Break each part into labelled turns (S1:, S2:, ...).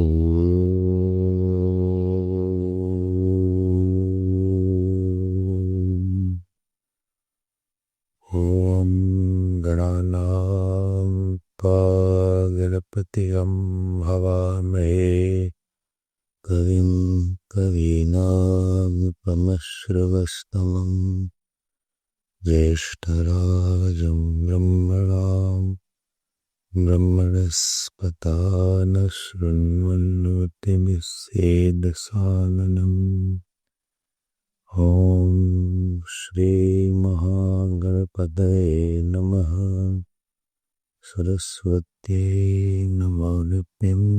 S1: ॐ गणानां त्वा गणपतिं हवामहे कविं कवीनामुपमश्रवस्तमं ज्येष्ठराजं ब्रह्मणस्पता न शृण्वन्नोतिभिस्सेदसाननम् ॐ श्री महागणपतये नमः। सरस्वत्यै नमोऽनुज्ञम्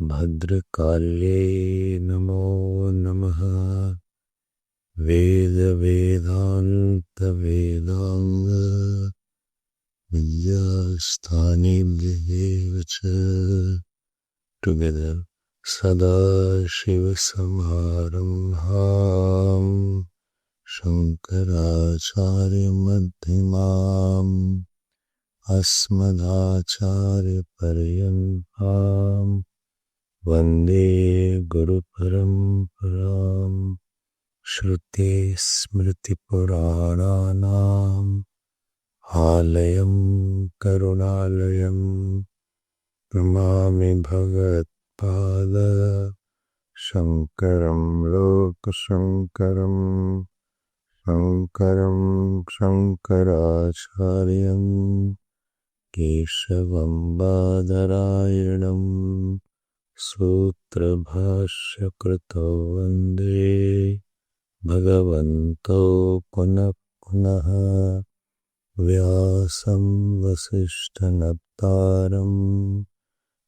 S1: भद्रकाल्ये नमो नमः। वेद वेदान्त वेदांग विद्यास्थानेभ्यः च together सदा शिव समारम्भां शंकराचार्य मध्यमाम् अस्मदाचार्य पर्यन्तां वन्दे गुरुपरम्पराम्। श्रुति स्मृति पुराणानाम् आलयं करुणालयं नमामि भगवत्पाद शंकरं लोकशंकरं शंकरं शंकराचार्यं केशवं बादरायणं सूत्रभाष्यकृतौ वन्दे भगवन्तौ पुनः पुनः। व्यासं वसिष्ठनप्तारं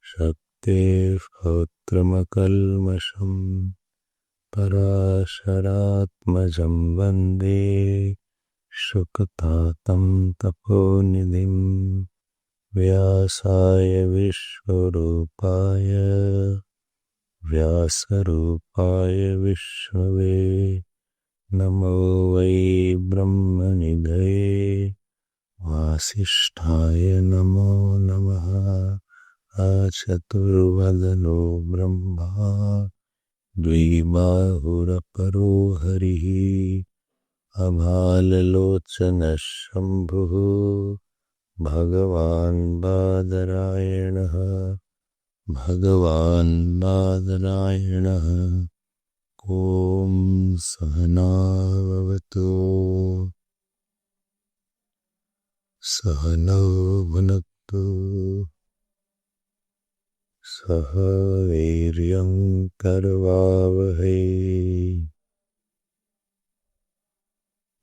S1: शक्तिपौत्रमकल्मषं पराशरात्मजं वन्दे शुकतातं तपोनिधिं व्यासाय व्यासरूपाय विष्णवे नमो वै ब्रह्मनिधये वासिष्ठाय नमो नमः। अचतुर्वदनो ब्रह्मा द्विबाहुरपरो हरिः अभाललोचनः शम्भुः भगवान् बादरायणः। ॐ सहनाववतु सहनौ भुनक्तु सह वीर्यं करवावहै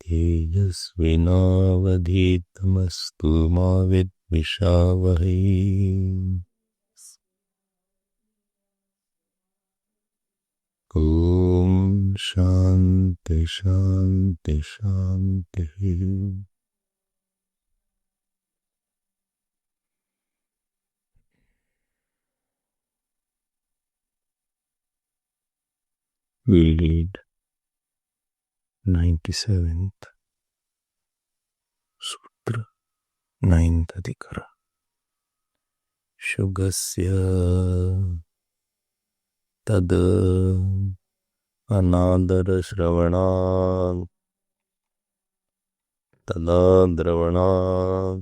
S1: तेजस्विनावधीतमस्तु मा विद्विषावहै। ॐ शान्ति शान्ति शान्तिः। We read 97th Sutra, 9th Adhikara. Shugasya tad anadara shravanat tada dravanat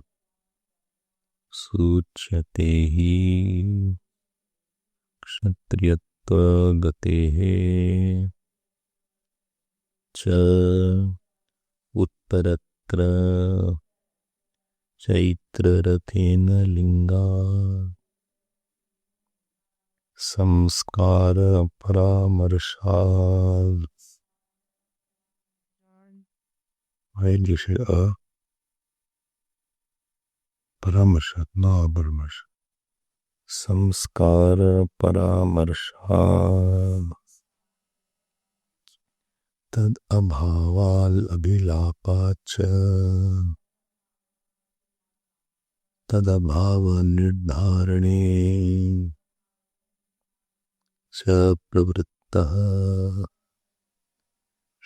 S1: suchyate hi kshatriyatva gatehe cha uttaratra chaitrarathena linga samskara paramarshad. Why did you say paramarshad? No, paramarshad. Samskara paramarshad tad abhaval abhilapacha tad abhava nirdharane cha pravrittah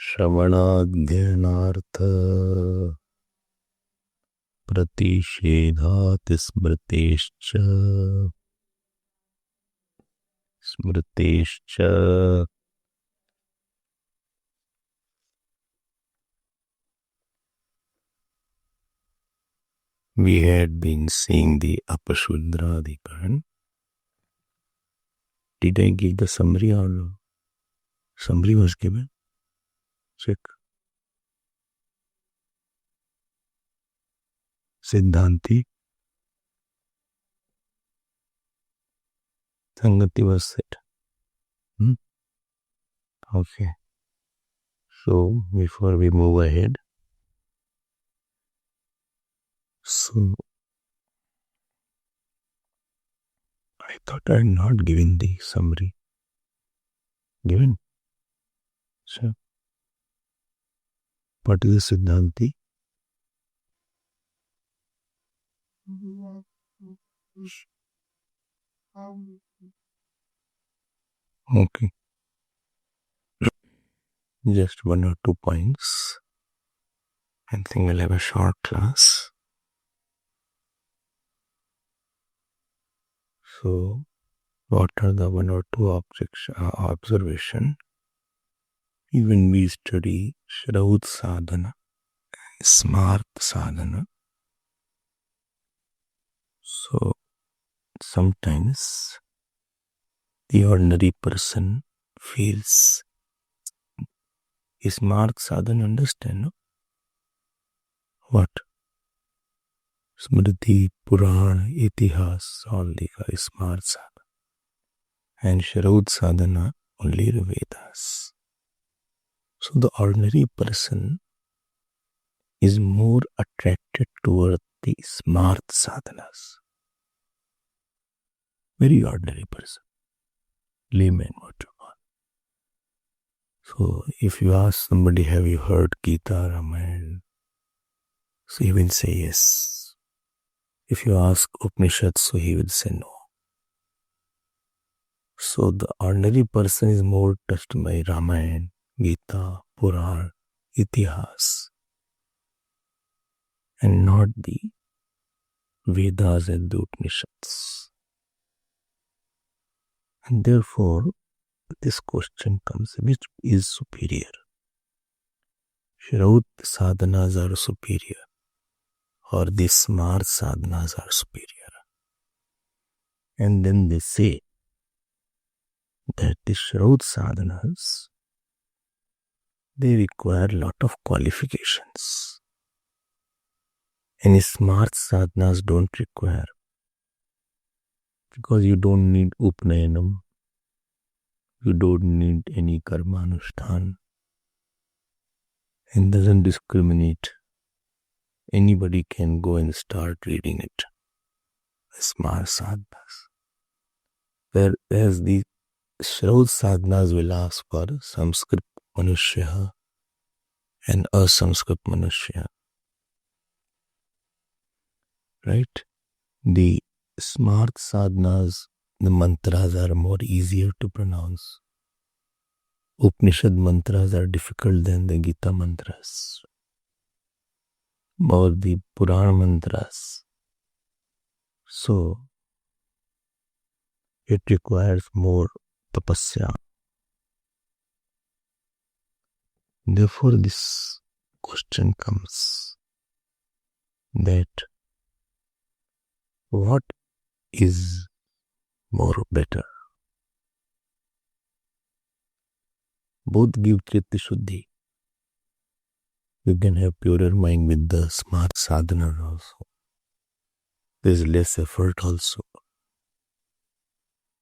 S1: shravanadhyanartha pratishedhat smritescha smritescha. We had been seeing the Apashudra Adhikaran. Did I give the summary or no? Summary was given? Check. Siddhanti. Sangati was said. Okay. So, before we move ahead, so I thought I had not given the summary. Given? So, what is the Siddhanti? Okay. Just 1 or 2 points. I think we'll have a short class. So, what are the 1 or 2 observation? Even we study Shraut Sadhana, Smart Sadhana. So, sometimes the ordinary person feels Smart Sadhana, understand, no? What? Smriti, Purana, Itihas, all the Smart Sadhana. And Shraut Sadhana, only the Vedas. So the ordinary person is more attracted toward the smart sadhanas. Very ordinary person. Layman, what you call. So if you ask somebody, have you heard Gita, Ramayana? So he will say yes. If you ask Upanishads, so he will say no. So the ordinary person is more touched by Ramayana, Gita, Purana, Itihas, and not the Vedas and the Upanishads. And therefore, this question comes, which is superior? Shraut sadhanas are superior, or the smart sadhanas are superior. And then they say that the Shraut sadhanas, they require a lot of qualifications. And smart sadhanas don't require, because you don't need upnayanam, you don't need any karmanushthan, and doesn't discriminate. Anybody can go and start reading it. Smart sadhanas. Whereas the Shraut sadhanas will ask for Samskrit Manushya and Asamskrit Manushya. Right? The smart sadhanas, the mantras are more easier to pronounce. Upanishad mantras are difficult than the Gita mantras or the Purana mantras. So, it requires more tapasya. Therefore, this question comes that what is more better? Both give chitta shuddhi. You can have purer mind with the smart sadhana also. There is less effort also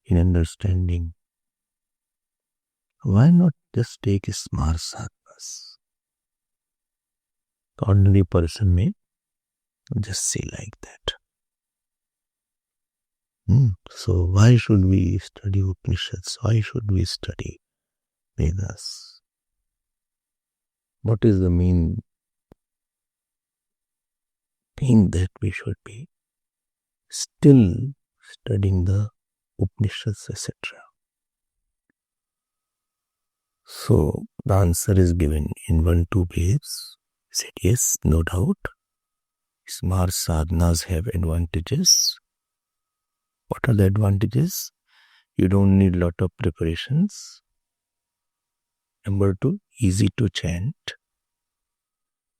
S1: in understanding. Why not just take a smart sadhanas? The ordinary person may just say like that. So why should we study Upanishads? Why should we study Vedas? What is the main thing that we should be still studying the Upanishads, etc.? So the answer is given in 1-2 ways. He said yes, no doubt. Smart sadhanas have advantages. What are the advantages? You don't need lot of preparations. Number 2, easy to chant.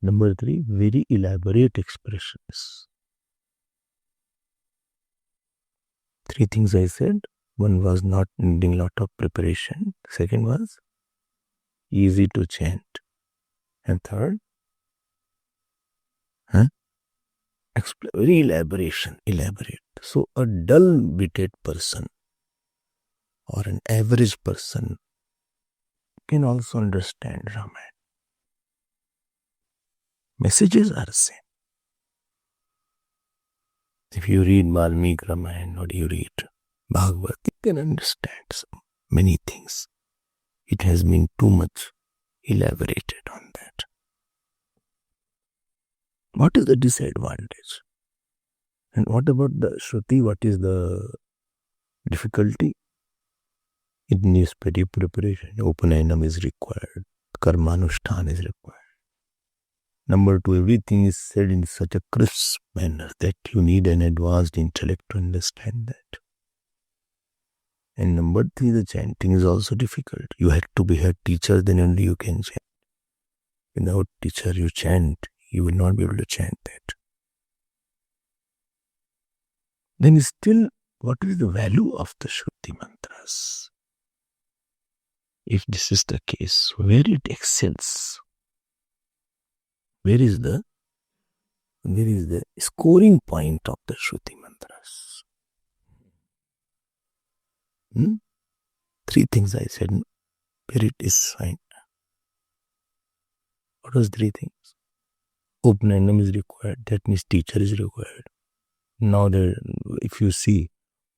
S1: Number 3, very elaborate expressions. 3 things I said. One was not needing lot of preparation. Second was easy to chant. And third, very elaborate. So a dull-witted person or an average person can also understand Ramayana. Messages are the same. If you read Valmiki Ramayana or you read Bhagavad, you can understand many things. It has been too much elaborated on that. What is the disadvantage? And what about the Shruti? What is the difficulty? It needs pretty preparation. Upanayana is required. Karmanushthan is required. Number 2, everything is said in such a crisp manner that you need an advanced intellect to understand that. And number 3, the chanting is also difficult. You have to be a teacher, then only you can chant. Without teacher, you chant, you will not be able to chant that. Then still, what is the value of the Shruti mantras? If this is the case, where it excels? Where is the scoring point of the Shruti mantras? 3 things I said, where it is fine. What was 3 things? Upanayana is required, that means teacher is required. Now if you see,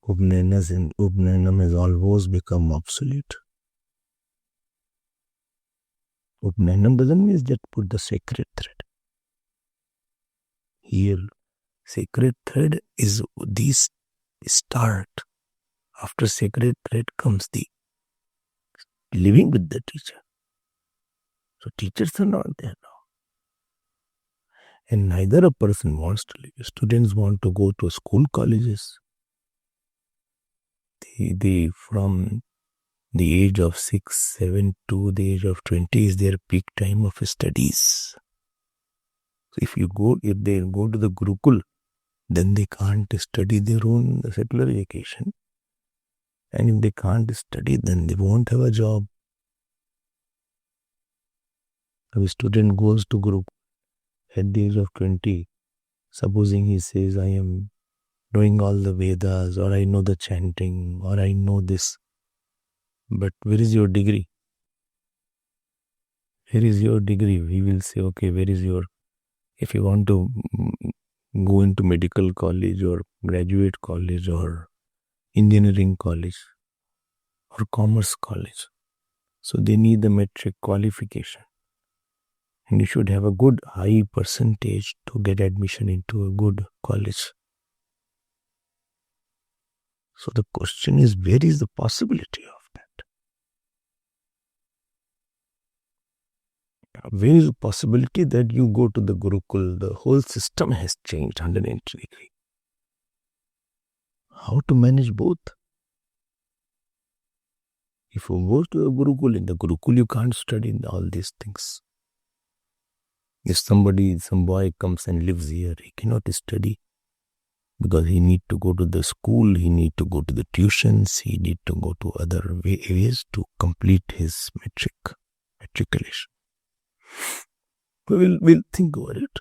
S1: Upanayana has almost become obsolete. Upanayana doesn't mean just put the sacred thread. Here, sacred thread is this start. After sacred thread comes the living with the teacher. So teachers are not there now. And neither a person wants to live. Students want to go to school, colleges. They from the age of 6, 7 to the age of 20 is their peak time of studies. So if they go to the Gurukul, then they can't study their own secular education. And if they can't study, then they won't have a job. If a student goes to Gurukul at the age of 20, supposing he says, I am knowing all the Vedas, or I know the chanting, or I know this. But where is your degree? Where is your degree? He will say, okay, where is your... If you want to go into medical college or graduate college or engineering college or commerce college, so they need the metric qualification. And you should have a good high percentage to get admission into a good college. So the question is, where is the possibility of that? Where is the possibility that you go to the Gurukul? The whole system has changed 180 degrees. How to manage both? If you go to the Gurukul, in the Gurukul you can't study all these things. If some boy comes and lives here, he cannot study because he need to go to the school, he need to go to the tuitions, he need to go to other areas to complete his matriculation. We'll think over it.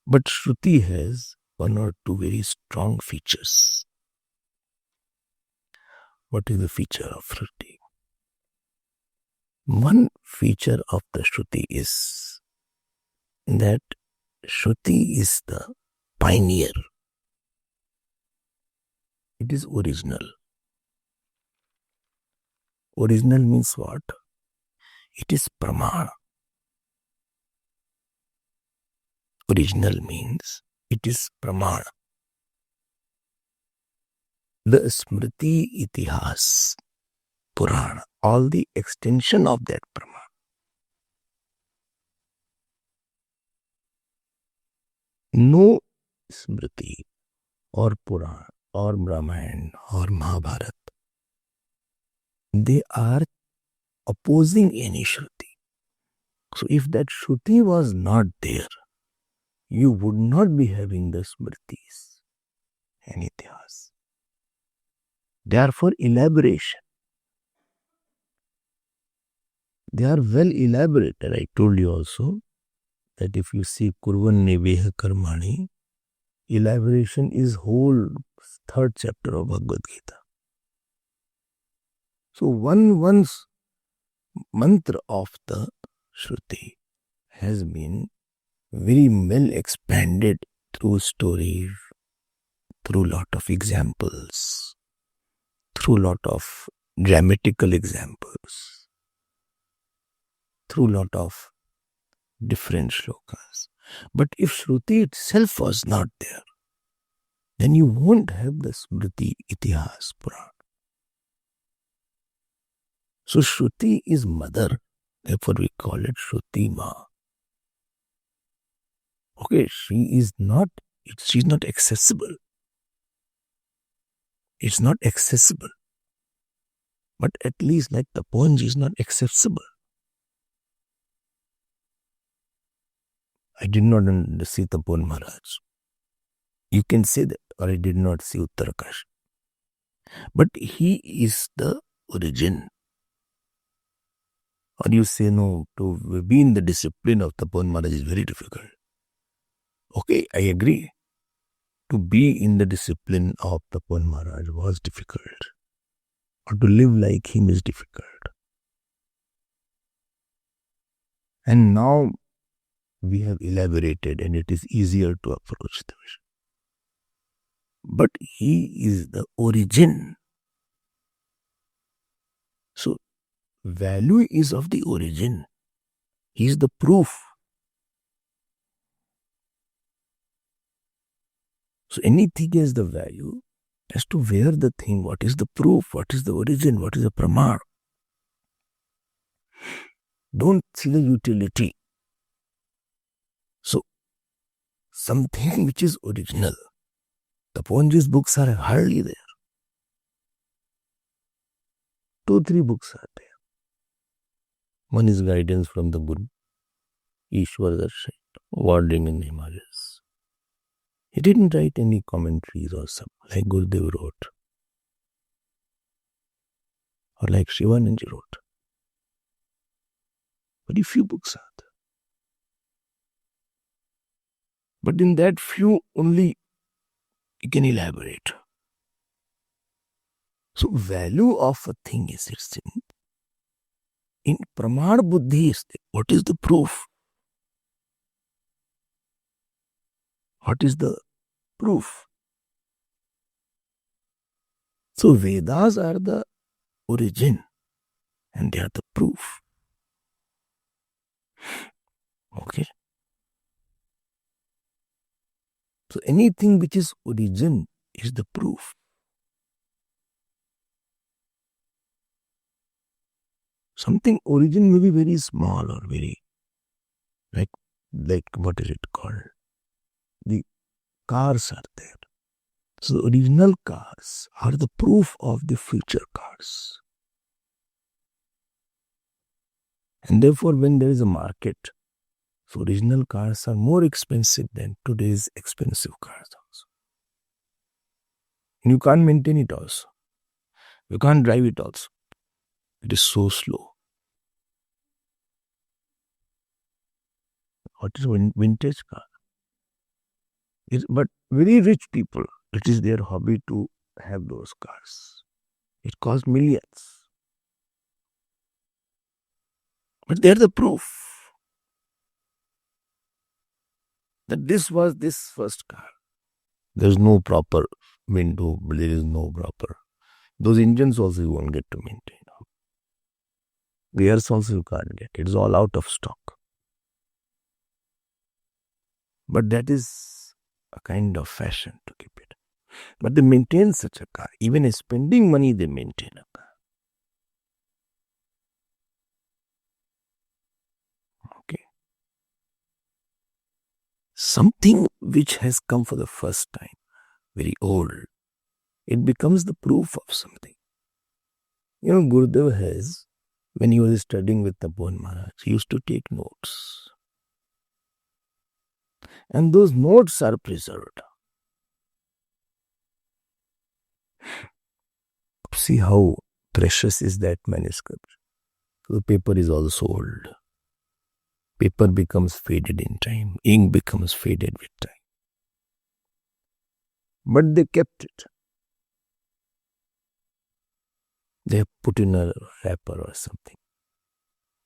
S1: But Shruti has 1 or 2 very strong features. What is the feature of Shruti? One feature of the Shruti is that Shruti is the pioneer. It is original. Original means what? It is pramana. Original means it is pramana. The smriti, itihas, Purana, all the extension of that Brahma. No smriti or Purana or Brahman or Mahabharata, they are opposing any Shruti. So if that Shruti was not there, you would not be having the smritis and itihas. They are for elaboration. They are well elaborated. I told you also that if you see Kurvan Neveha Karmani, elaboration is whole third chapter of Bhagavad Gita. So one's mantra of the Shruti has been very well expanded through stories, through lot of examples, through lot of grammatical examples, through lot of different shlokas. But if Shruti itself was not there, then you won't have the smriti, itihas, Puran. So Shruti is mother, therefore we call it Shruti Ma. Okay, she's not accessible. It's not accessible. But at least like the Taponji is not accessible. I did not see Tapon Maharaj. You can say that, or I did not see Uttarakash. But he is the origin. Or you say no, to be in the discipline of Tapon Maharaj is very difficult. Okay, I agree. To be in the discipline of Tapon Maharaj was difficult. Or to live like him is difficult. And now we have elaborated and it is easier to approach the vision. But he is the origin. So, value is of the origin. He is the proof. So, anything has the value as to where the thing, what is the proof, what is the origin, what is the pramar. Don't see the utility. So, something which is original. Taponji's books are hardly there. 2-3 books are there. One is guidance from the Guru, Ishwar Darshan, wandering in the Himalayas. He didn't write any commentaries or something like Gurudev wrote, or like Shivananji wrote. Very few books are there. But in that few only you can elaborate. So value of a thing is its in Pramar Buddhi is what is the proof? What is the proof? So Vedas are the origin and they are the proof. Okay. So anything which is origin is the proof. Something origin may be very small or very like what is it called? The cars are there. So the original cars are the proof of the future cars. And therefore when there is a market, so original cars are more expensive than today's expensive cars also. And you can't maintain it also. You can't drive it also. It is so slow. What is vintage car? But very rich people, it is their hobby to have those cars. It costs millions. But they are the proof that this was this first car. There is no proper window, there is no proper. Those engines also you won't get to maintain. Gears also you can't get. It is all out of stock. But that is a kind of fashion to keep it. But they maintain such a car. Even spending money, they maintain a car. Okay. Something which has come for the first time, very old, It becomes the proof of something. Gurudev has, when he was studying with Tapovan Maharaj, he used to take notes. And those notes are preserved. See how precious is that manuscript. So the paper is also old. Paper becomes faded in time. Ink becomes faded with time. But they kept it. They have put in a wrapper or something.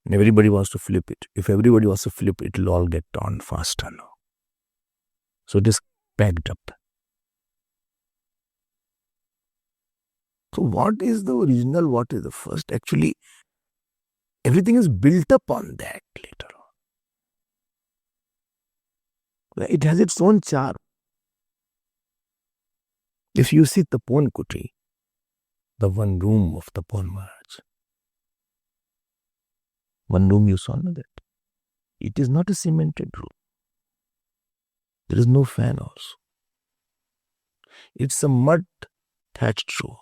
S1: And everybody wants to flip it. If everybody wants to flip it, it'll all get torn faster now. So it is packed up. So what is the original? What is the first? Actually, everything is built up on that later on. It has its own charm. If you see Tapovan Kutri, the one room of Tapovan Maharaj, one room you saw, that it is not a cemented room. There is no fan also. It's a mud thatched room.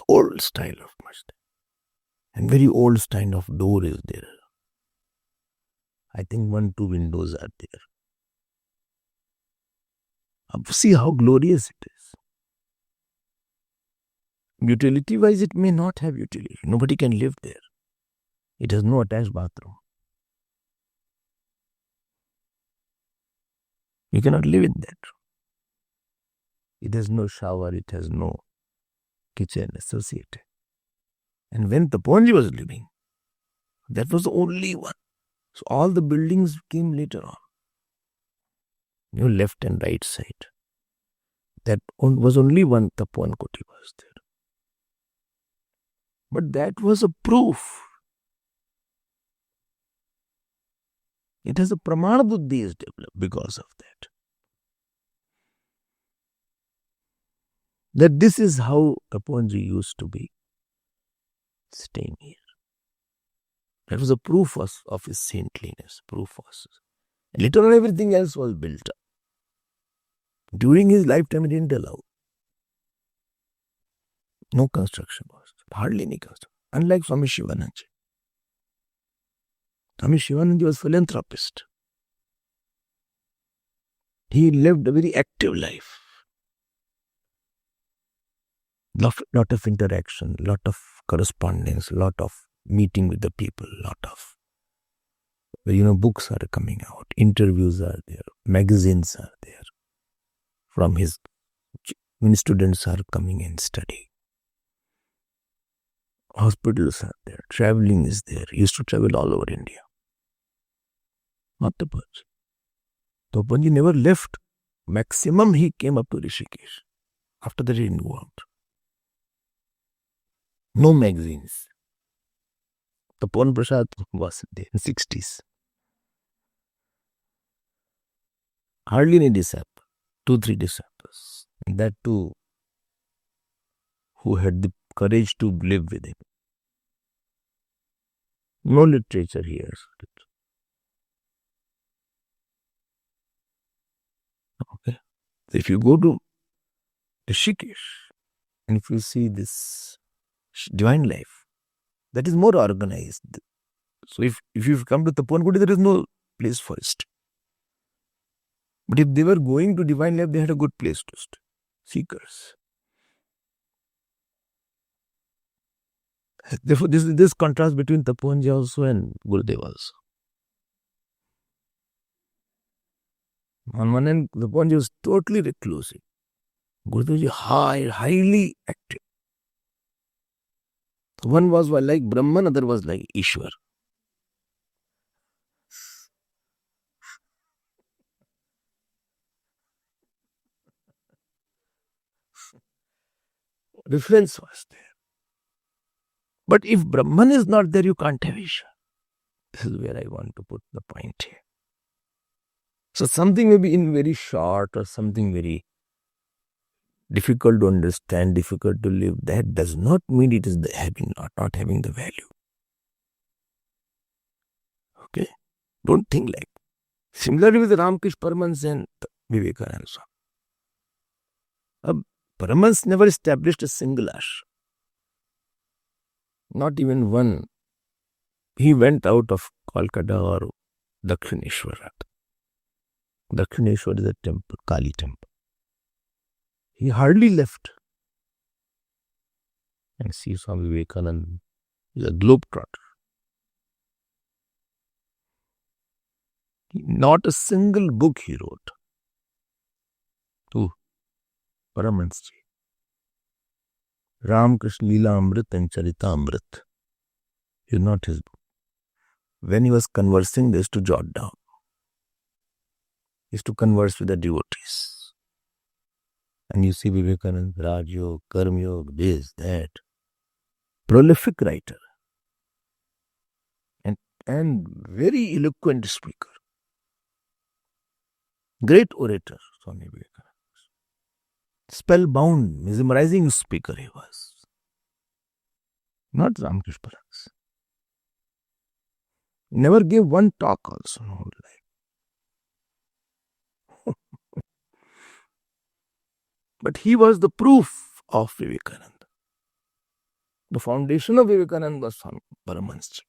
S1: Old style of mud. And very old style of door is there. I think 1-2 windows are there. See how glorious it is. Utility wise, it may not have utility. Nobody can live there. It has no attached bathroom. You cannot live in that room. It has no shower, it has no kitchen associated. And when Tapovan was living, that was the only one. So all the buildings came later on. Left and right side. That was only one Tapovan Koti was there. But that was a proof. It has a pramana buddhi is developed because of that. That this is how Tapovanji used to be staying here. That was a proof of his saintliness. Proof was. And later on everything else was built up. During his lifetime he didn't allow. No construction was. Hardly any construction. Unlike Swami Shivananda. Swami Shivananda was a philanthropist. He lived a very active life. Lot of interaction, lot of correspondence, lot of meeting with the people, lot of books are coming out, interviews are there, magazines are there. From his students are coming and studying. Hospitals are there, traveling is there. He used to travel all over India. Not Tapovanji. Tapovanji never left. Maximum he came up to Rishikesh. After that he didn't go out. No magazines. Tapovan Prasad was there in 60s. Hardly any disciple. 2-3 disciples. And that too, who had the courage to live with him. No literature here. Okay. So if you go to Rishikesh and if you see this divine life, that is more organized. So if you come to Tapovan Koti, there is no place for it. But if they were going to divine life, they had a good place to stay. Seekers. Therefore, this contrast between Tapovanji also and Gurudev also. On one hand, Tapovanji was totally reclusive. Gurudev highly active. One was like Brahman, other was like Ishwar. Difference was there. But if Brahman is not there, you can't have Ishwar. This is where I want to put the point here. So something may be in very short or something very difficult to understand, difficult to live. That does not mean it is not having the value. Okay? Don't think like. Similarly with Ramakrishna Paramahansa and Vivekananda. A Brahmans never established a single ashram. Not even one. He went out of Kolkata or Dakshineshwar. Dakshineshwar is a temple, Kali temple. He hardly left. And see, Swami Vivekananda is a globetrotter. Not a single book he wrote. Who? Paramahansa. Ramakrishna Leela Amrit and Charita Amrit is not his book. When he was conversing, they used to jot down. He used to converse with the devotees. And you see Vivekananda, Raj Yoga, Karma Yoga, this, that. Prolific writer. And very eloquent speaker. Great orator, Swami Vivekananda. Spellbound, mesmerizing speaker he was. Not Ramakrishna Paramahansa. Never gave one talk also in whole life. But he was the proof of Vivekananda. The foundation of Vivekananda was Swami Paramahansa.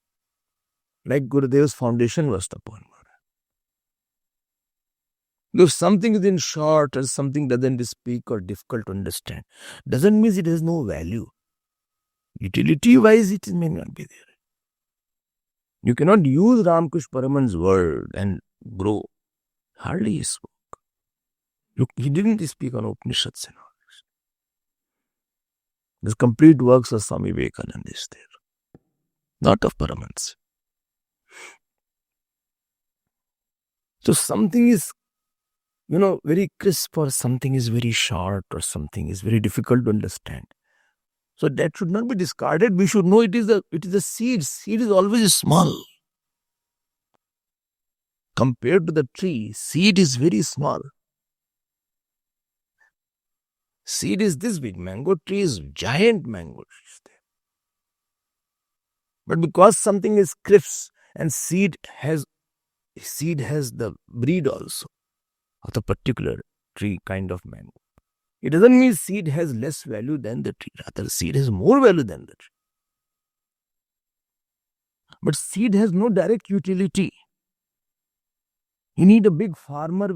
S1: Like Gurudev's foundation was Tapovan Maharaj. If something is in short or something doesn't speak or difficult to understand, doesn't mean it has no value. Utility-wise, it may not be there. You cannot use Ramakrishna Paramahansa's word and grow. Hardly he spoke. Look, he didn't speak on Upanishads and all this. The complete works of Swami Vivekananda is there. Not of Paramahansa. So something is, very crisp or something is very short or something is very difficult to understand. So that should not be discarded. We should know it is a seed. Seed is always small. Compared to the tree, seed is very small. Seed is this big. Mango tree is giant mango trees there. But because something is crisp and seed has the breed also of the particular tree kind of mango. It doesn't mean seed has less value than the tree. Rather, seed has more value than the tree. But seed has no direct utility. You need a big farmer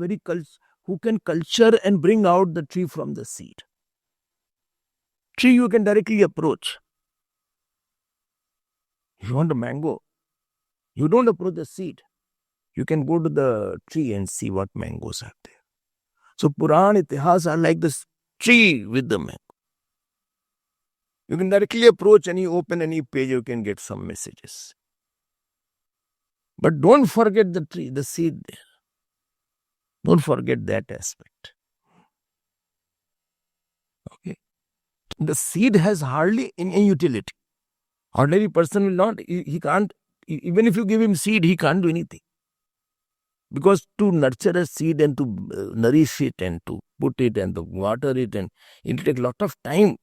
S1: who can culture and bring out the tree from the seed. Tree you can directly approach. If you want a mango, you don't approach the seed. You can go to the tree and see what mangoes are there. So Puran, Itihas are like this tree with the mango. You can directly approach open any page, you can get some messages. But don't forget the tree, the seed there. Don't forget that aspect. Okay. The seed has hardly any utility. Ordinary person will not, he can't, even if you give him seed, he can't do anything. Because to nurture a seed and to nourish it and to put it and to water it, and it will take a lot of time.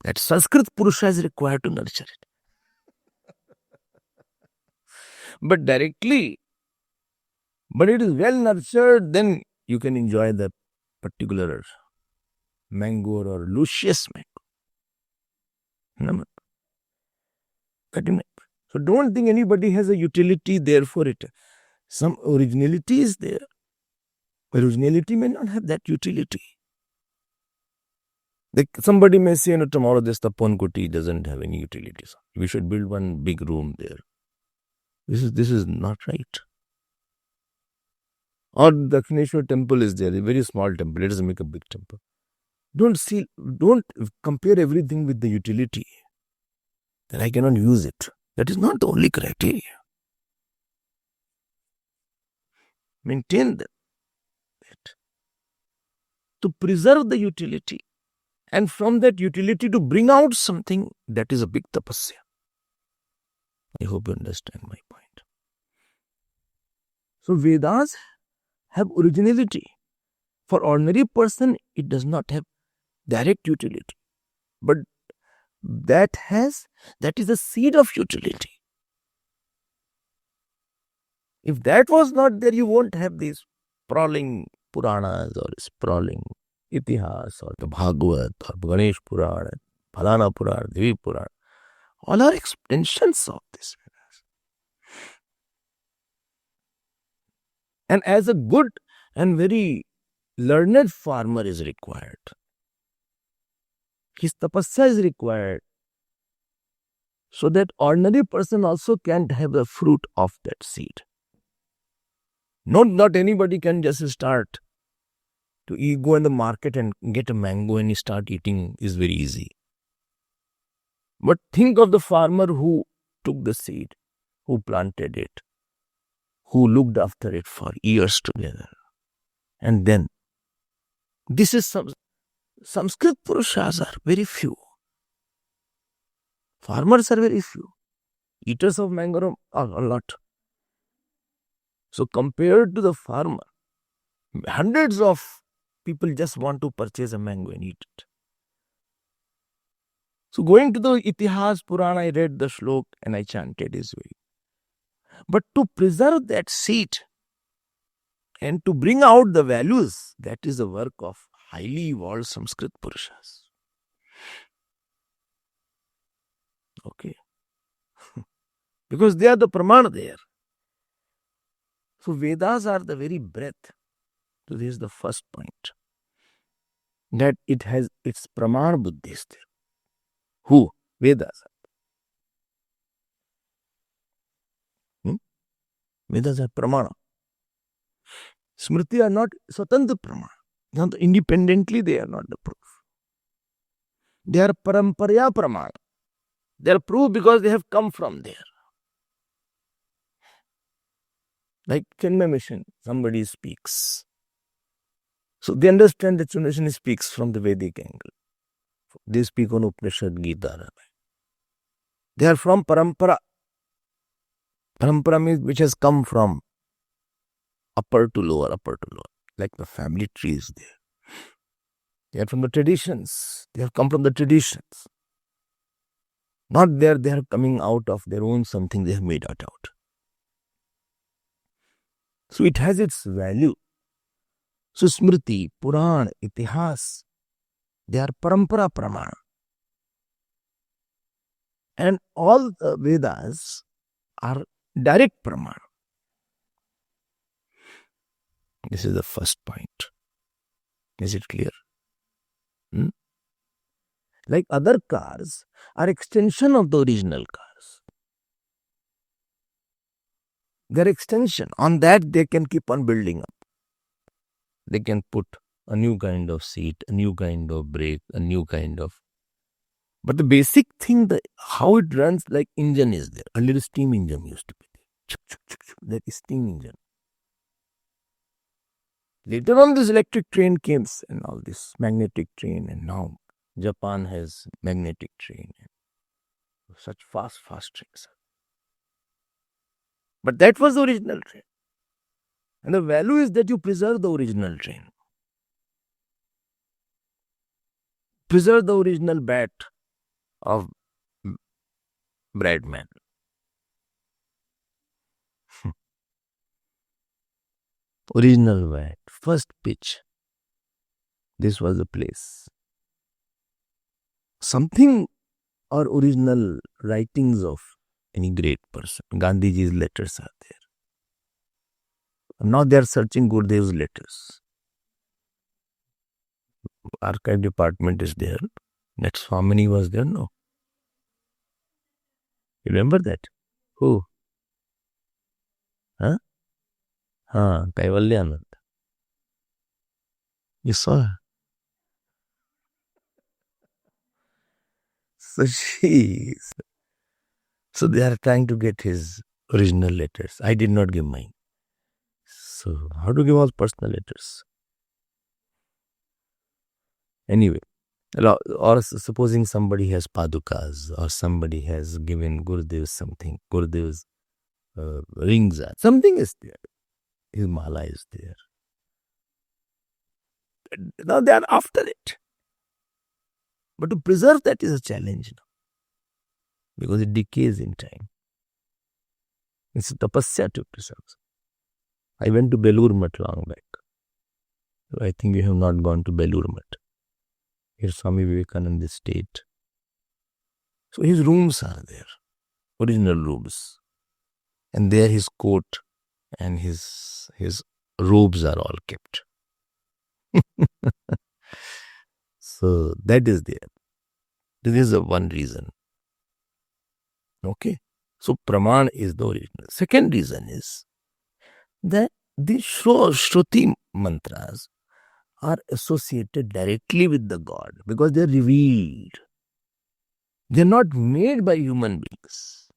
S1: That Sanskrit Purusha is required to nurture it. But it is well nurtured, then you can enjoy the particular mango or luscious mango. So don't think anybody has a utility there for it. Some originality is there. Originality may not have that utility. Somebody may say, tomorrow this Tapan Kuti doesn't have any utility. We should build one big room there. This is not right. Or the Dakshineshwar temple is there, a very small temple. Let us make a big temple. Don't compare everything with the utility. That I cannot use it. That is not the only criteria. Maintain that. To preserve the utility. And from that utility to bring out something, that is a big tapasya. I hope you understand my point. So Vedas have originality. For ordinary person, it does not have direct utility. But that is the seed of utility. If that was not there, you won't have these sprawling Puranas or sprawling Itihas or the Bhagavad or Ganesh Puran, Phalana Puran, Devi Puran, all are extensions of this. And as a good and very learned farmer is required, his tapasya is required, so that ordinary person also can have the fruit of that seed. Not anybody can just start to go in the market and get a mango and start eating is very easy. But think of the farmer who took the seed, who planted it, who looked after it for years together. And then, this is Sanskrit Purushas are very few. Farmers are very few. Eaters of mango are a lot. So compared to the farmer, hundreds of people just want to purchase a mango and eat it. So going to the Itihas Purana, I read the shlok and I chanted his way. But to preserve that seed and to bring out the values, that is the work of highly evolved Sanskrit Purushas. Okay. Because they are the pramana there. So Vedas are the very breath. So this is the first point. That it has its pramana buddhis there. Who? Vedas. Vedas are pramana. Smriti are not swatantra pramana. Not independently they are not the proof. They are paramparya pramana. They are proof because they have come from there. Like Chinmaya mission, somebody speaks. So they understand that Chinmaya mission speaks from the Vedic angle. They speak on Upanishad, Gita. They are from parampara. Parampara means which has come from upper to lower. Like the family tree is there. They are from the traditions. They have come from the traditions. Not there, they are coming out of their own something they have made it out. So it has its value. So Smriti, Puran, Itihas, they are parampara pramana. And all the Vedas are direct pramana. This is the first point. Is it clear? Like other cars are extension of the original cars. Their extension. On that they can keep on building up. They can put a new kind of seat, a new kind of brake, a new kind of... But the basic thing, how it runs, like engine is there. A little steam engine used to be there. That is steam engine. Later on this electric train came and all this magnetic train, and now Japan has magnetic train. Such fast trains. But that was the original train. And the value is that you preserve the original train. Preserve the original bat of breadman. Original bat, first pitch. This was the place. Something or original writings of any great person. Gandhiji's letters are there. Now they are searching Gurudev's letters. Archive department is there. That Swami was there, no? You remember that? Who? Huh? Kaivalyananda. You saw her? So they are trying to get his original letters. I did not give mine. So how to give all personal letters? Anyway, or supposing somebody has padukas or somebody has given Gurudev something, Gurudev's rings are, something is there. His mala is there. Now they are after it. But to preserve that is a challenge now. Because it decays in time. It's a tapasya to preserve. I went to Belur Math long back. I think you have not gone to Belur Math. Here Swami Vivekananda stayed. So his rooms are there, original rooms. And there his coat and his robes are all kept. So that is there. This is the one reason. Okay. So Praman is the original. Second reason is that the Shruti mantras are associated directly with the God because they are revealed. They are not made by human beings.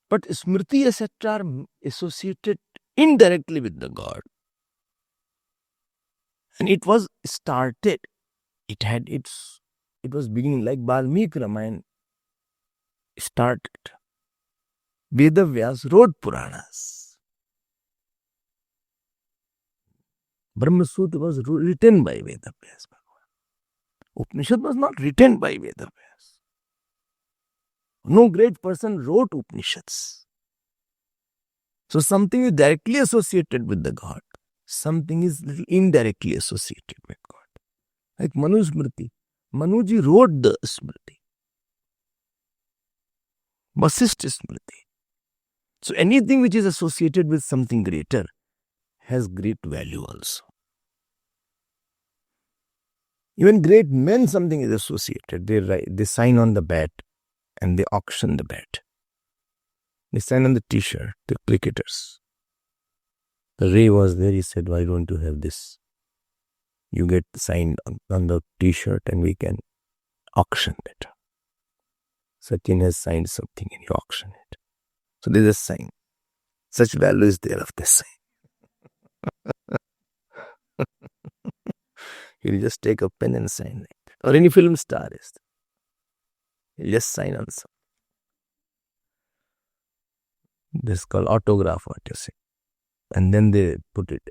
S1: But smriti, etc., are associated indirectly with the God. And it was started. It was beginning like Valmiki Ramayana started. Vedas wrote Puranas. Brahmasutra was written by Vedas. Upanishad was not written by Vedas. No great person wrote Upanishads. So something is directly associated with the God. Something is indirectly associated with God. Like Manu Smriti. Manuji wrote the Smriti. Vasishtha Smriti. So anything which is associated with something greater has great value also. Even great men, something is associated. They sign on the bat and they auction the bat. They sign on the t-shirt, the cricketers. The Ray was there, he said, why don't you have this? You get signed on the t-shirt and we can auction it. Sachin has signed something and you auction it. So there's a sign. Such value is there of this sign. He'll just take a pen and sign it. Or any film star is. He'll just sign on something. This is called autograph, what you say. And then they put it.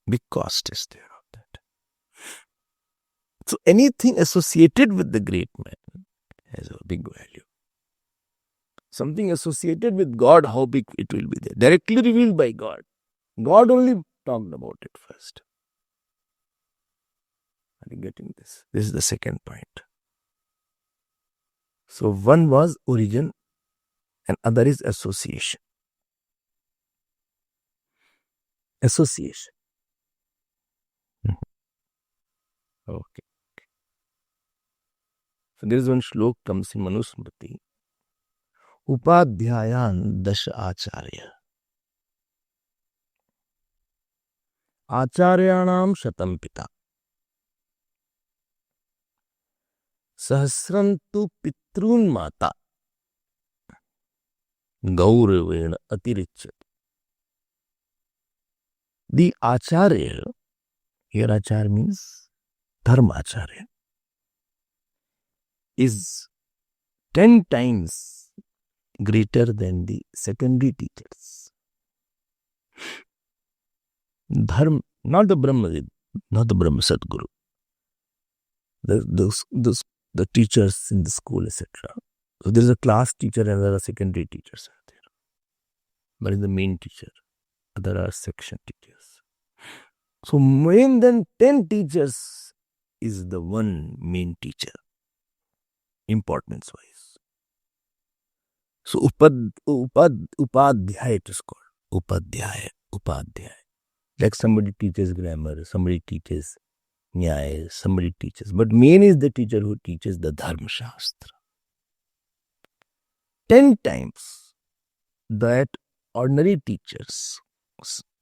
S1: Big cost is there of that. So anything associated with the great man has a big value. Something associated with God, how big it will be there. Directly revealed by God. God only talked about it first. Are you getting this? This is the second point. So one was origin and other is association. Association. Okay. So there is one shlok comes in Manusmriti. Upadhyayan dasha acharya. Acharyanam shatam pita. Sahasram tu pitrun mata. Gauravena atirichat. The acharya, here acharya means dharmacharya, is 10 times greater than the secondary teachers. Dharma, not the Brahma, not the Brahma Sadguru. The teachers in the school, etc. So there is a class teacher and there are secondary teachers are there. But in the main teacher, there are section teachers. So more than 10 teachers is the one main teacher, importance wise. So upadhyaya it is called. Upadhyaya. Like somebody teaches grammar, somebody teaches Nyaya, somebody teaches. But main is the teacher who teaches the Dharma Shastra. 10 times that ordinary teachers,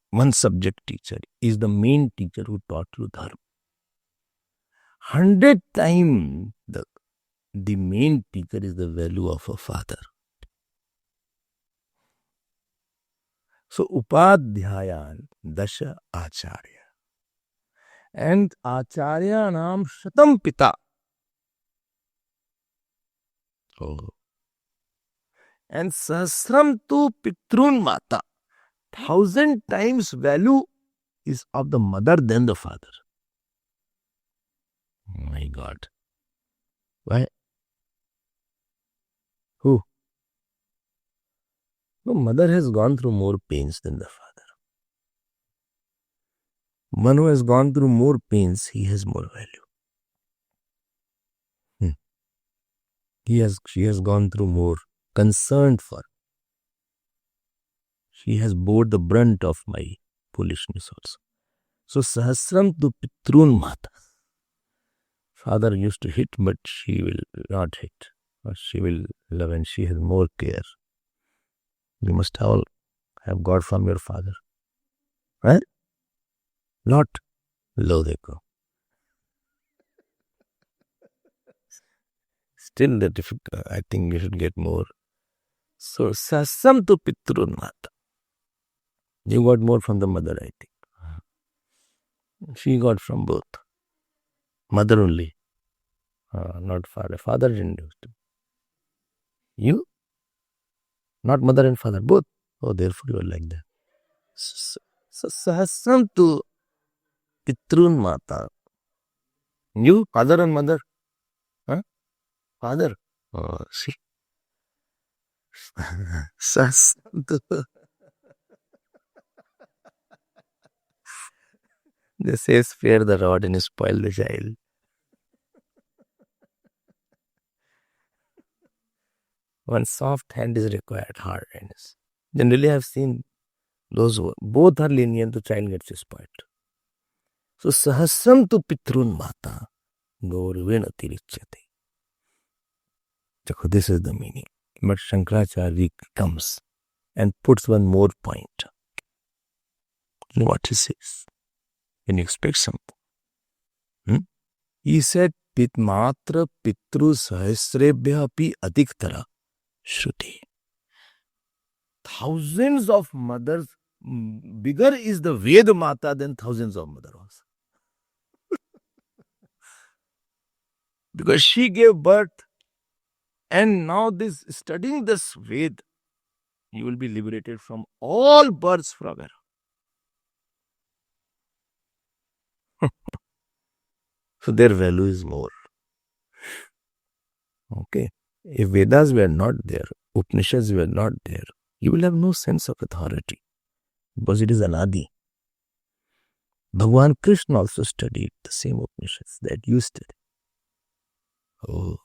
S1: one subject teacher, is the main teacher who taught you Dharma. 100 times the main teacher is the value of a father. So Upadhyayan Dasha Acharya. And Acharya Nam Shatam Pita. Oh. And Sahasram tu Pitrun Mata. 1,000 times value is of the mother than the father. My God. Why? Who? No, mother has gone through more pains than the father. One who has gone through more pains, he has more value. She has gone through more, concerned for. She has bore the brunt of my foolishness also. So Sahasram tu Pitrun Mata. Father used to hit, but she will not hit. Or she will love and she has more care. You must all have got from your father. Right? Lot. Lo dekho. Still the difficult. I think we should get more. So Sahasram tu Pitrun Mata. You got more from the mother, I think. She got from both. Mother only. Not father. Father didn't do it. You? Not mother and father, both. Oh, therefore you are like that. So Sahasram tu Pitrun Mata. You, father and mother. Huh? Father. Oh, see. Sahasram tu. They say spare the rod and spoil the child. One soft hand is required, hard hands. Generally, I have seen those who both are lenient, the child gets spoiled. So Sahasram tu Pitrun Mata. Gaurvena Tirichyate. This is the meaning. But Shankaracharya comes and puts one more point. You know what he says? Can you expect something? He said, Pitmatra Pitru Sahasrebhya api adiktara Shruti. Thousands of mothers, bigger is the Veda Mata than thousands of mothers. Because she gave birth, and now this studying this Ved, you will be liberated from all births from her. So their value is more. Okay. If Vedas were not there, Upanishads were not there, you will have no sense of authority. Because it is anadi. Bhagwan Krishna also studied the same Upanishads that you studied. Oh.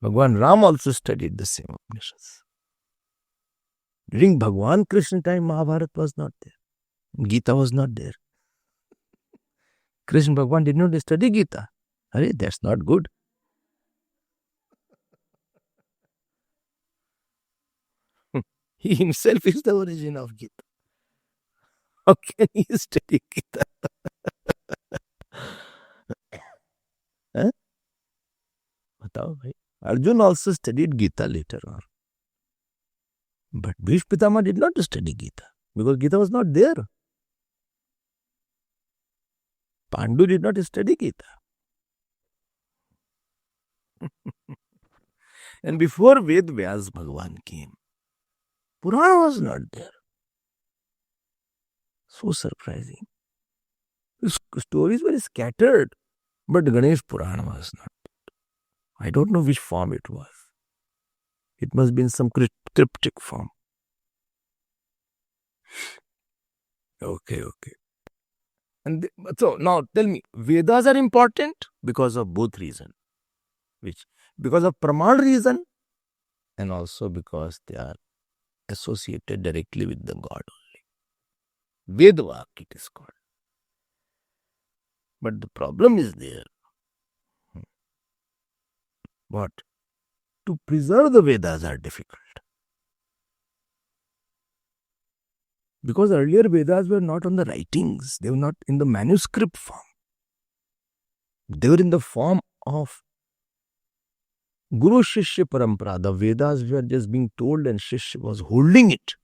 S1: Bhagwan Ram also studied the same Upanishads. During Bhagwan Krishna time, Mahabharata was not there. Gita was not there. Krishna Bhagwan did not study Gita. Arey, that's not good. He himself is the origin of Gita. How can he study Gita? Huh? Batao, bhai. Arjun also studied Gita later on. But Bhishma Pitama did not study Gita because Gita was not there. Pandu did not study Gita. And before Ved Vyas Bhagwan came, Purana was not there. So surprising. The stories were scattered, but Ganesh Purana was not. I don't know which form it was. It must be in some cryptic form. Okay. And so now tell me, Vedas are important because of both reasons. Which? Because of Praman reason and also because they are associated directly with the God only. Vedvak it is called. But the problem is there. What? To preserve the Vedas are difficult. Because earlier Vedas were not on the writings. They were not in the manuscript form. They were in the form of Guru Shishya Parampara. The Vedas were just being told and Shishya was holding it.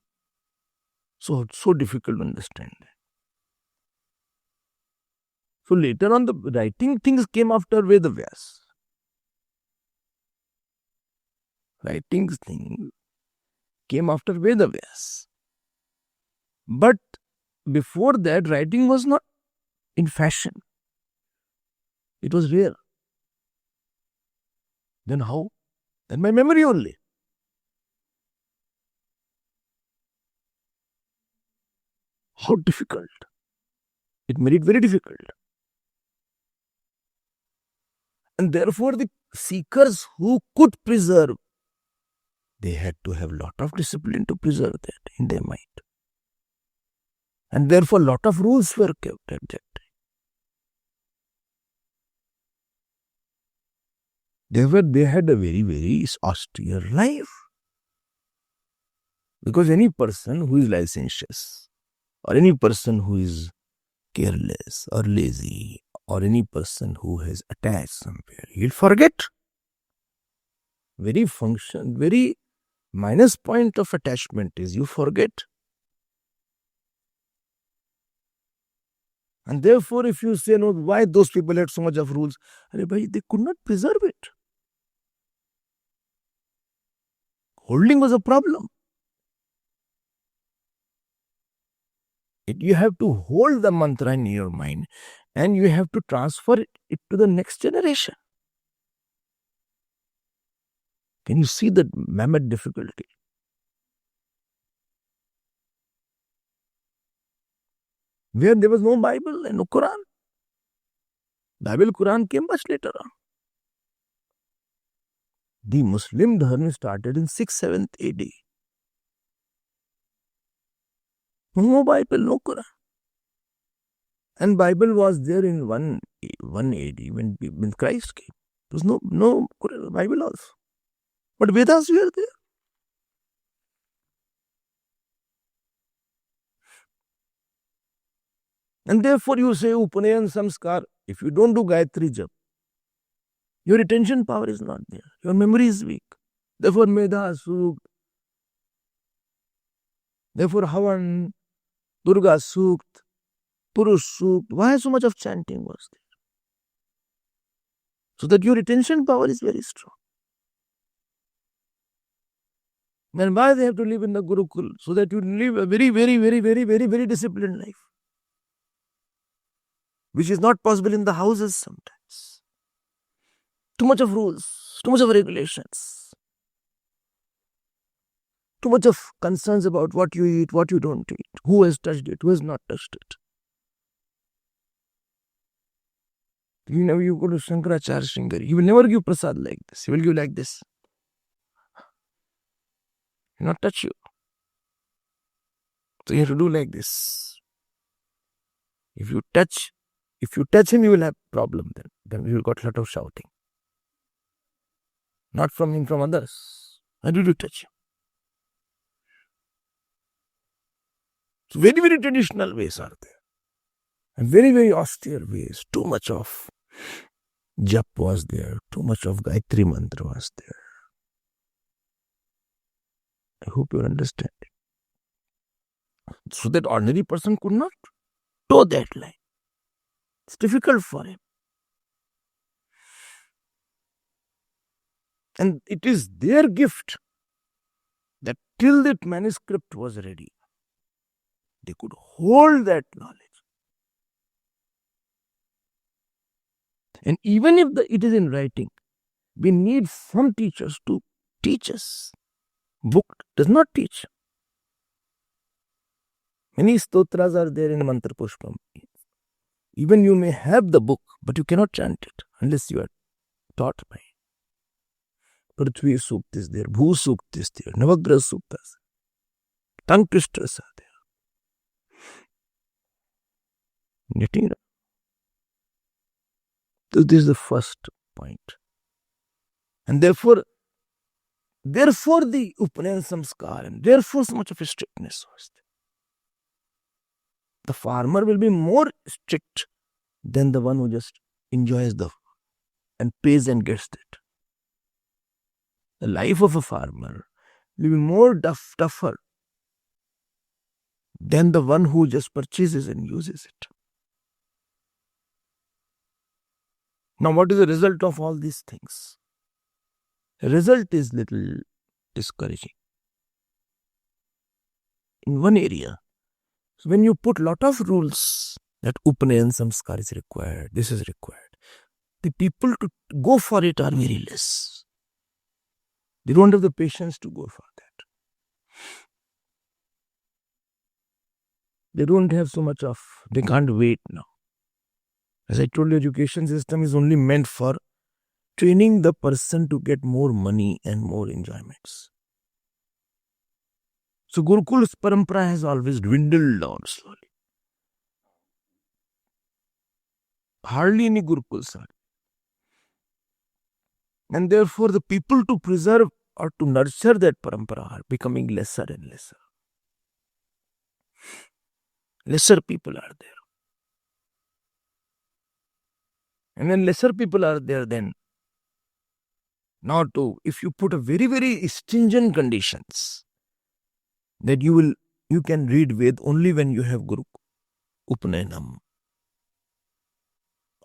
S1: So difficult to understand. So later on the writing things came after Veda Vyas. Writings thing came after Veda Vyas. But before that, writing was not in fashion. It was rare. Then how? Then by memory only. How difficult. It made it very difficult. And therefore, the seekers who could preserve, they had to have a lot of discipline to preserve that in their mind. And therefore, a lot of rules were kept at that time. They had a very, very austere life. Because any person who is licentious, or any person who is careless or lazy, or any person who has attached somewhere, he'll forget. Very minus point of attachment is you forget. And therefore, if you say, no, why those people had so much of rules? They could not preserve it. Holding was a problem. You have to hold the mantra in your mind and you have to transfer it to the next generation. Can you see the mammoth difficulty? Where there was no Bible and no Quran. Bible, Quran came much later on. The Muslim Dharma started in 6th, 7th AD. No Bible, no Quran. And Bible was there in 1 AD when Christ came. There was no Bible also. But Vedas were there. And therefore you say Upanayan Samskar. If you don't do Gayatri Jap, your retention power is not there. Your memory is weak. Therefore Medha Sukt, therefore Havan, Durga Sukt, Purush Sukt. Why so much of chanting was there? So that your retention power is very strong. And why they have to live in the Gurukul? So that you live a very, very, very, very, very, very disciplined life. Which is not possible in the houses sometimes. Too much of rules, too much of regulations. Too much of concerns about what you eat, what you don't eat. Who has touched it, who has not touched it. You go to Shankaracharya Sringari, he will never give prasad like this. He will give like this. He will not touch you. So you have to do like this. If you touch him, you will have a problem then. Then you will got a lot of shouting. Not from him, from others. Why did you touch him? So very, very traditional ways are there. And very, very austere ways. Too much of jap was there. Too much of Gayatri mantra was there. I hope you understand it. So that ordinary person could not toe that line. It's difficult for him. And it is their gift that till that manuscript was ready, they could hold that knowledge. And even if it is in writing, we need some teachers to teach us. Book does not teach. Many stotras are there in Mantra Pushpam. Even you may have the book, but you cannot chant it unless you are taught by it. Prithvi Sukt is there, Bhu Sukt is there, Navagraha Suktas, tongue twisters are there. Getting it? So this is the first point. And therefore the Upanayan Samskar, and therefore so much of a strictness was there. The farmer will be more strict than the one who just enjoys and pays and gets it. The life of a farmer will be more tougher than the one who just purchases and uses it. Now, what is the result of all these things? The result is little discouraging. In one area, so when you put lot of rules that Upanayan Samskar is required, this is required, the people to go for it are very less. They don't have the patience to go for that. They don't have so much of, they can't wait now. As I told you, education system is only meant for training the person to get more money and more enjoyments. So Gurukul's parampara has always dwindled down slowly. Hardly any Gurukuls are. And therefore the people to preserve or to nurture that parampara are becoming lesser and lesser. Lesser people are there. And when lesser people are there, then now if you put a very, very stringent conditions that you can read Ved only when you have Guru Upanayam.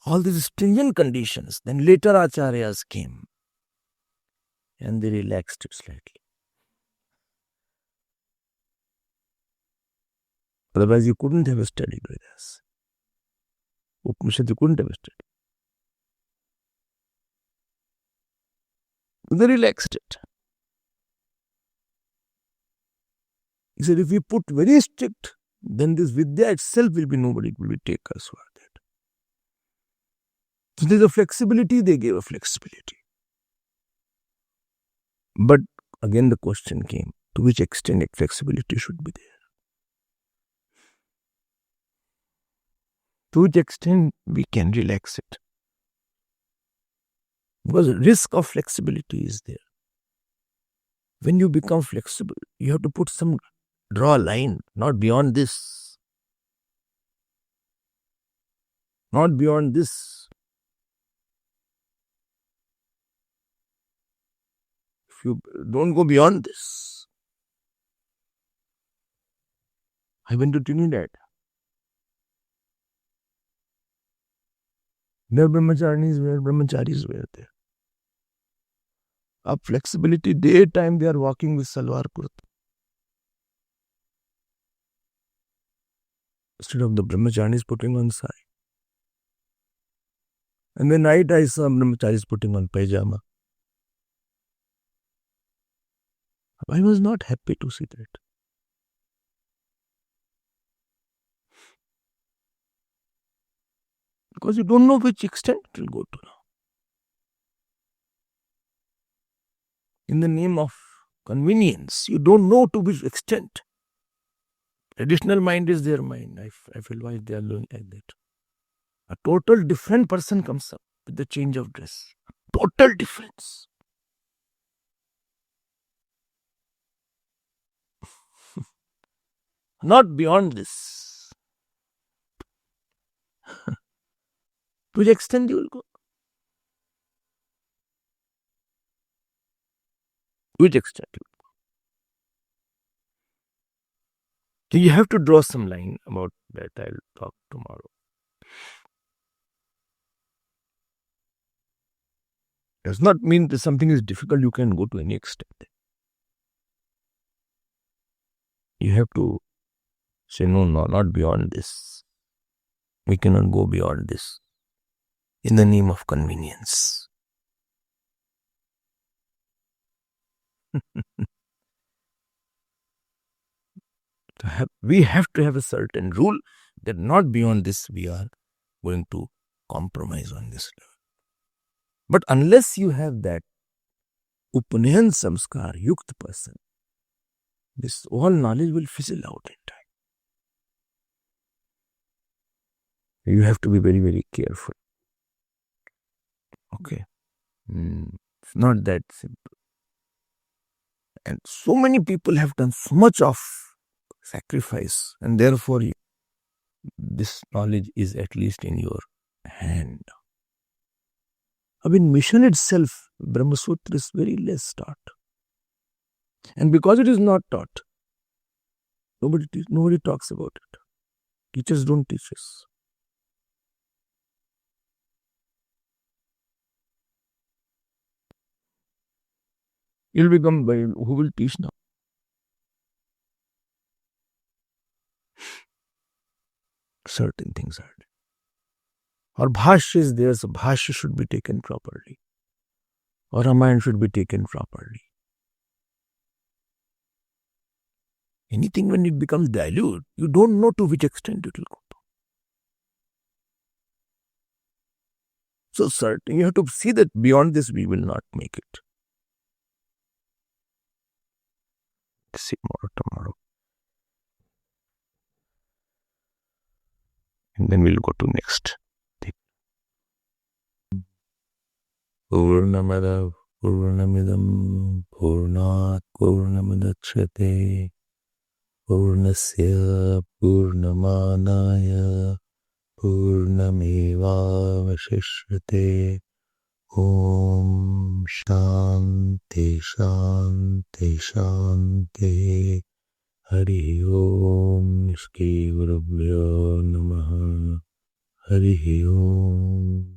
S1: All these stringent conditions, then later Acharyas came and they relaxed it slightly. Otherwise you couldn't have studied Vedas. Upanishad you couldn't have studied. They relaxed it. He said, if we put very strict, then this Vidya itself will be nobody will be take us for that. So there's a flexibility, they gave a flexibility. But again the question came, to which extent flexibility should be there? To which extent we can relax it? Because risk of flexibility is there. When you become flexible, you have to draw a line, not beyond this. Not beyond this. If you don't go beyond this. I went to Trinidad. There brahmacharis were there. Up flexibility, daytime they are walking with salwar kurta. Instead of the brahmacharis putting on sari. And the night I saw brahmacharis putting on pajama. I was not happy to see that. Because you don't know which extent it will go to now. In the name of convenience, you don't know to which extent. Traditional mind is their mind. I feel why they are doing like that. A total different person comes up with the change of dress. Total difference. Not beyond this. To which extent you will go? Which extent you will go? So you have to draw some line about that. I'll talk tomorrow. Does not mean that something is difficult, you can go to any extent. You have to say, no, not beyond this. We cannot go beyond this. In the name of convenience. We have to have a certain rule that not beyond this we are going to compromise on this level. But unless you have that Upanayan samskar, yukt person, this all knowledge will fizzle out in time. You have to be very, very careful. Okay. It's not that simple. And so many people have done so much of sacrifice, and therefore this knowledge is at least in your hand. I mean, mission itself, Brahmasutra is very less taught. And because it is not taught, nobody talks about it. Teachers don't teach us. You'll become, who will teach now? Certain things are there. Or Bhashya is there, so Bhashya should be taken properly. Or Ramayana should be taken properly. Anything when it becomes dilute, you don't know to which extent it will go. So certain, you have to see that beyond this we will not make it. See more tomorrow. And then we'll go to next. Purnamada Purnamidam Purnat Purnamadachyate Purnasya Purnamanaya Purnameva Vashishrate. Om Shanti Shanti Shanti. Hari Om Shri Gurubhyo Namaha. Hari Om.